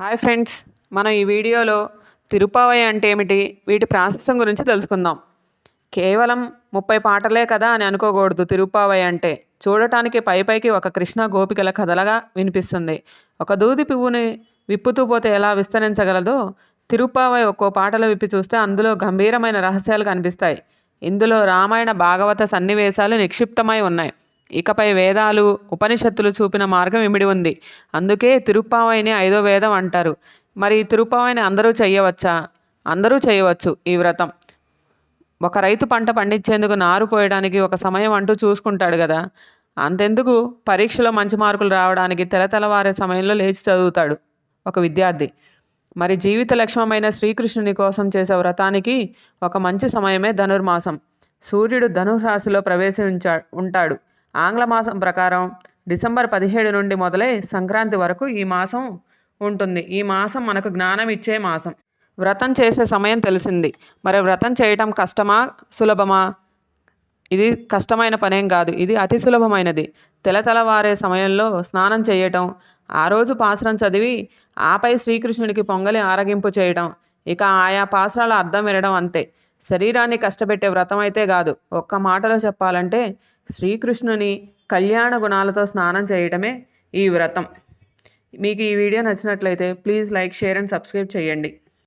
Hi friends, మనం ఈ వీడియోలో తిరుప్పావై అంటే ఏమిటి, వీటి ప్రాశస్త్యం గురించి తెలుసుకుందాం. కేవలం 30 పాటలే కదా అని అనుకోకూడదు. తిరుప్పావై అంటే చూడటానికి పైపైకి ఒక కృష్ణ గోపికల కథలగా వినిపిస్తుంది. ఒక దూది పువ్వుని విప్పుతూ పోతే ఎలా విస్తరించగలదో, తిరుప్పావై ఒక్కో పాటలు విప్పి చూస్తే అందులో గంభీరమైన రహస్యాలు కనిపిస్తాయి. ఇందులో రామాయణ భాగవత సన్నివేశాలు నిక్షిప్తమై ఉన్నాయి. ఇకపై వేదాలు ఉపనిషత్తులు చూపిన మార్గం ఇమిడి ఉంది. అందుకే తిరుప్పావైని 5వ వేదం అంటారు. మరి ఈ తిరుప్పావైని అందరూ చేయవచ్చా? అందరూ చేయవచ్చు ఈ వ్రతం. ఒక రైతు పంట పండించేందుకు నారు పోయడానికి ఒక సమయం అంటూ చూసుకుంటాడు కదా. అంతెందుకు, పరీక్షలో మంచి మార్కులు రావడానికి తెల్లవారే సమయంలో లేచి చదువుతాడు ఒక విద్యార్థి. మరి జీవిత లక్ష్యమైన శ్రీకృష్ణుని కోసం చేసే వ్రతానికి ఒక మంచి సమయమే ధనుర్మాసం. సూర్యుడు ధనుర్రాశిలో ఉంటాడు. ఆంగ్ల మాసం ప్రకారం డిసెంబర్ 17 నుండి మొదలై సంక్రాంతి వరకు ఈ మాసం ఉంటుంది. ఈ మాసం మనకు జ్ఞానం ఇచ్చే మాసం. వ్రతం చేసే సమయం తెలిసింది. మరి వ్రతం చేయటం కష్టమా, సులభమా? ఇది కష్టమైన పనేం కాదు. ఇది అతి సులభమైనది. తెల్లవారే సమయంలో స్నానం చేయటం, ఆ రోజు పాసురం చదివి ఆపై శ్రీకృష్ణుడికి పొంగలి ఆరగింపు చేయటం, ఇక ఆయా పాసురాల అర్థం వినడం అంతే. శరీరాన్ని కష్టపెట్టే వ్రతం అయితే కాదు. ఒక్క మాటలో చెప్పాలంటే శ్రీకృష్ణుని కళ్యాణ గుణాలతో స్నానం చేయటమే ఈ వ్రతం. మీకు ఈ వీడియో నచ్చినట్లయితే please like, share and subscribe చేయండి.